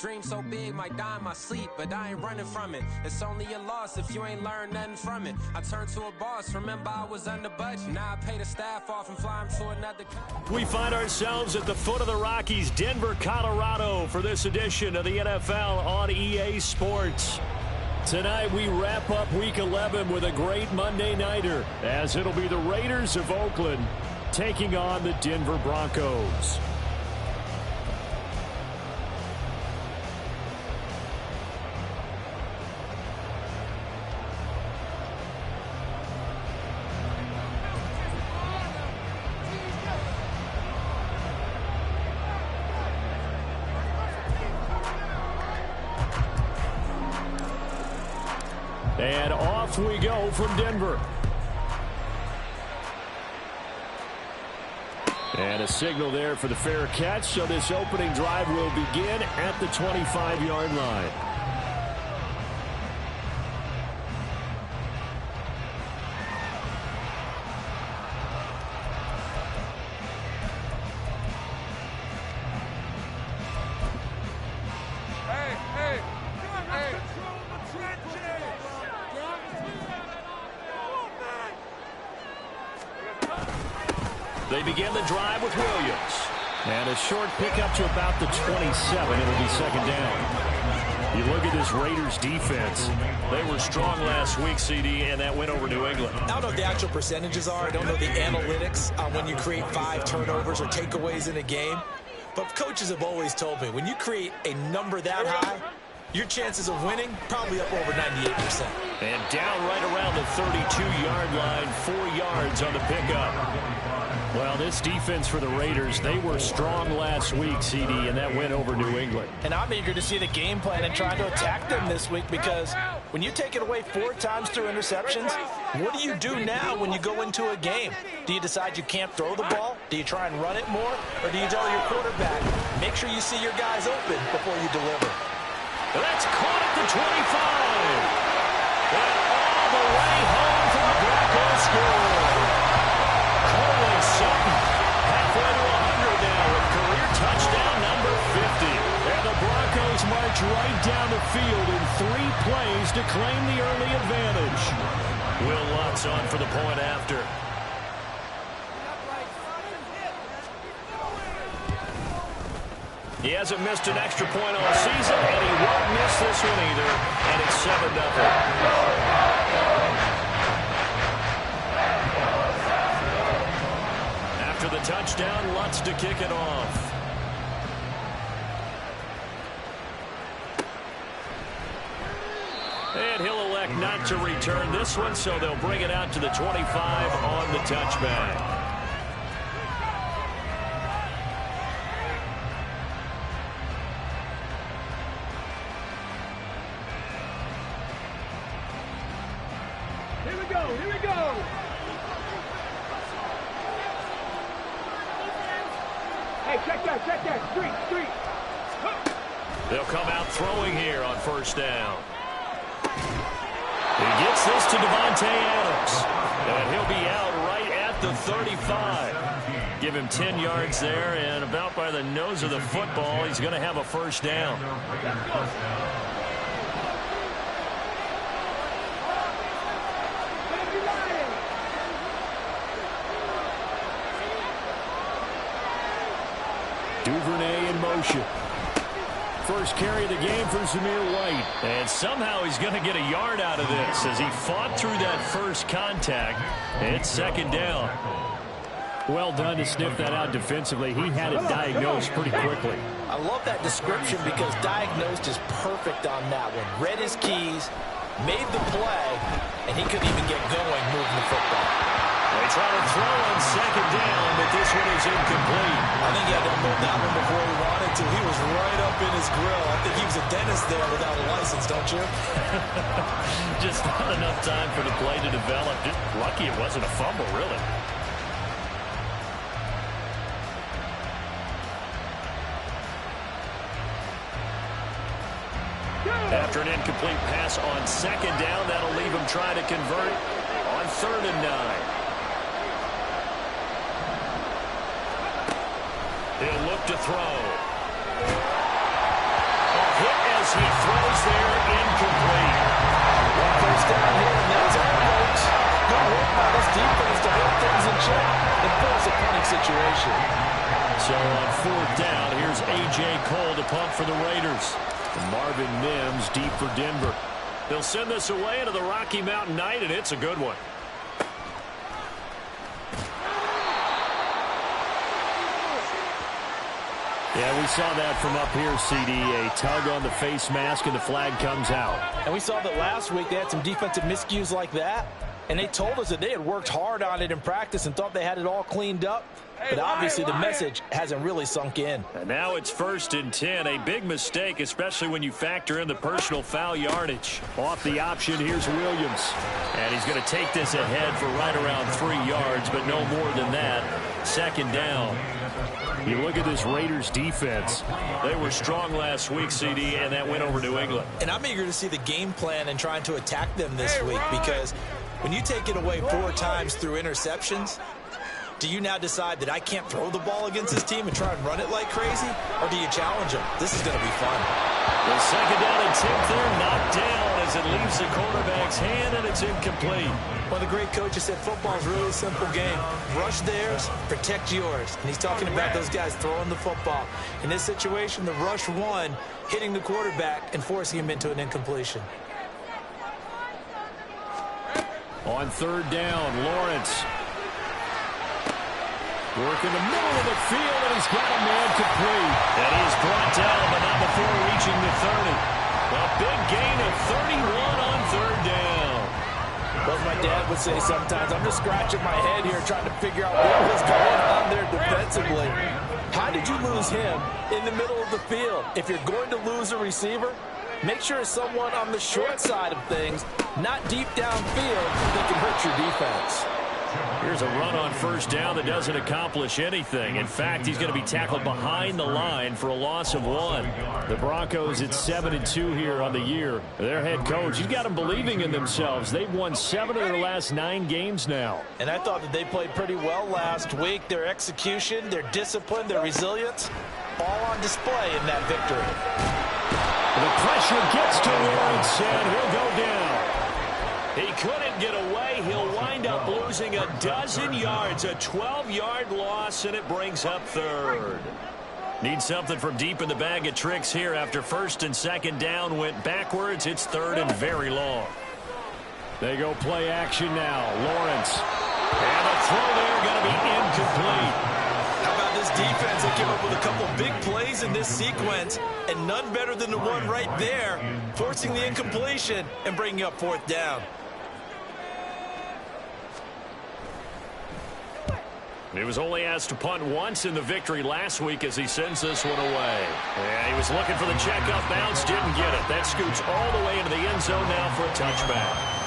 Dream so big, might die in my sleep, but I ain't running from it. It's only a loss if you ain't learned nothing from it. I turned to a boss, remember I was under budget. Now I pay the staff off and fly them to another country. We find ourselves at the foot of the Rockies, Denver, Colorado, for this edition of the NFL on EA Sports. Tonight we wrap up Week 11 with a great Monday nighter, as it'll be the Raiders of Oakland taking on the Denver Broncos. And off we go from Denver. And a signal there for the fair catch, so this opening drive will begin at the 25-yard line. They begin the drive with Williams. And a short pickup to about the 27. It'll be second down. You look at this Raiders defense. They were strong last week, CD, and that went over New England. I don't know what the actual percentages are. I don't know the analytics on when you create 5 turnovers or takeaways in a game. But coaches have always told me, when you create a number that high, your chances of winning probably up over 98%. And down right around the 32-yard line, 4 yards on the pickup. Well, this defense for the Raiders, they were strong last week, CD, and that went over New England. And I'm eager to see the game plan and try to attack them this week, because when you take it away 4 times through interceptions, what do you do now when you go into a game? Do you decide you can't throw the ball? Do you try and run it more? Or do you tell your quarterback, make sure you see your guys open before you deliver? That's caught at the 25. And all the way home for the Broncos score. Holy Sutton, halfway to 100 now with career touchdown number 50. And the Broncos march right down the field in 3 plays to claim the early advantage. Will Lutz on for the point after. He hasn't missed an extra point all season, and he won't miss this one either. And it's 7-0. After the touchdown, Lutz to kick it off. And he'll elect not to return this one, so they'll bring it out to the 25 on the touchback. Here we go. Hey, check that. Street. They'll come out throwing here on first down. He gets this to Devontae Adams. And he'll be out right at the 35. Give him 10 yards there, and about by the nose of the football, he's going to have a first down. Duvernay in motion. First carry of the game for Zamir White. And somehow he's going to get a yard out of this as he fought through that first contact. It's second down. Well done to sniff that out defensively. He had it diagnosed pretty quickly. I love that description because diagnosed is perfect on that one. Read his keys, made the play, and he couldn't even get going moving the football. They try to throw on second down, but this one is incomplete. I think he had to unload that one before he wanted to. He was right up in his grill. I think he was a dentist there without a license, don't you? Just not enough time for the play to develop. Just lucky it wasn't a fumble, really. After an incomplete pass on second down, that'll leave him trying to convert on 3rd and 9. He'll look to throw. Off as he throws there incomplete. One first down here, and that's all, folks. Good work by this defense to hold things in check and force a punting situation. So on fourth down, here's A.J. Cole to punt for the Raiders. And Marvin Mims deep for Denver. They'll send this away into the Rocky Mountain night, and it's a good one. Yeah, we saw that from up here, CD. A tug on the face mask, and the flag comes out. And we saw that last week they had some defensive miscues like that, and they told us that they had worked hard on it in practice and thought they had it all cleaned up. But obviously the message hasn't really sunk in. And now it's 1st and 10. A big mistake, especially when you factor in the personal foul yardage. Off the option, here's Williams. And he's going to take this ahead for right around 3 yards, but no more than that. 2nd down. You look at this Raiders defense. They were strong last week, CD, and that went over New England. And I'm eager to see the game plan and trying to attack them this week, because when you take it away 4 times through interceptions, do you now decide that I can't throw the ball against this team and try and run it like crazy? Or do you challenge them? This is going to be fun. The 2nd down and 10th there, knocked down as it leaves the quarterback's hand, and it's incomplete. One of the great coaches said football is really a simple game. Rush theirs, protect yours. And he's talking about those guys throwing the football. In this situation, the rush one, hitting the quarterback and forcing him into an incompletion. On 3rd down, Lawrence. Work in the middle of the field, and he's got a man complete. And he's brought down, but not before reaching the 30. A big gain of 31 on 3rd down. Well, as my dad would say sometimes, I'm just scratching my head here trying to figure out what was going on there defensively. How did you lose him in the middle of the field? If you're going to lose a receiver, make sure it's someone on the short side of things, not deep downfield, that can hurt your defense. Here's a run on 1st down that doesn't accomplish anything. In fact, he's going to be tackled behind the line for a loss of 1. The Broncos at 7-2 here on the year. Their head coach, he's got them believing in themselves. They've won 7 of their last 9 games now. And I thought that they played pretty well last week. Their execution, their discipline, their resilience, all on display in that victory. The pressure gets to Lawrence, and he'll go down. He couldn't get away. He'll wind up losing a dozen yards, a 12-yard loss, and it brings up 3rd. Need something from deep in the bag of tricks here after 1st and 2nd down went backwards. It's 3rd and very long. They go play action now. Lawrence. And the throw there going to be incomplete. How about this defense that came up with a couple big plays in this sequence, and none better than the one right there, forcing the incompletion and bringing up 4th down. He was only asked to punt once in the victory last week as he sends this one away. Yeah, he was looking for the checkup bounce, didn't get it. That scoots all the way into the end zone now for a touchback.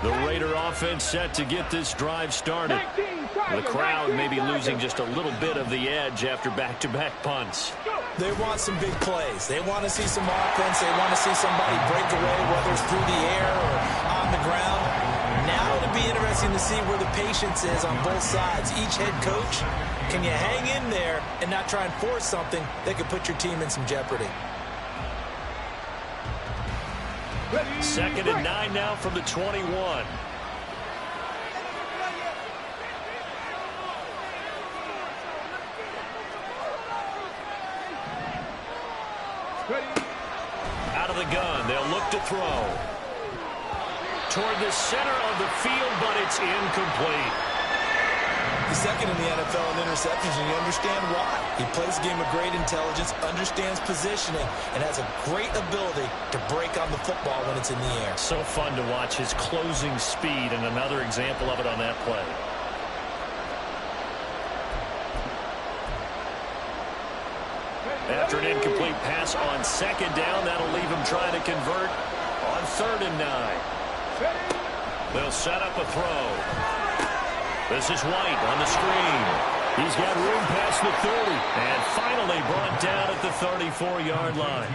The Raider offense set to get this drive started. The crowd may be losing just a little bit of the edge after back-to-back punts. They want some big plays. They want to see some offense. They want to see somebody break away, whether it's through the air or on the ground. Now it'll be interesting to see where the patience is on both sides. Each head coach, can you hang in there and not try and force something that could put your team in some jeopardy? 2nd and 9 now from the 21. Out of the gun, they'll look to throw. Toward the center of the field, but it's incomplete. He's 2nd in the NFL in interceptions, and you understand why. He plays a game of great intelligence, understands positioning, and has a great ability to break on the football when it's in the air. So fun to watch his closing speed, and another example of it on that play. After an incomplete pass on 2nd down, that'll leave him trying to convert on 3rd and 9. They'll set up a throw. This is White on the screen. He's got room past the 30. And finally brought down at the 34-yard line.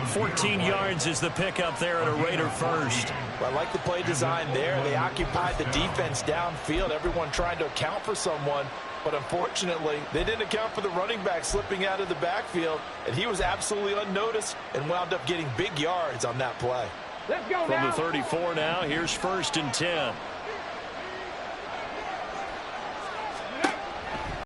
14 yards is the pickup there at a Raider first. Well, I like the play design there. They occupied the defense downfield. Everyone trying to account for someone. But unfortunately, they didn't account for the running back slipping out of the backfield, and he was absolutely unnoticed and wound up getting big yards on that play. Let's go From now. the 34 now, here's 1st and 10.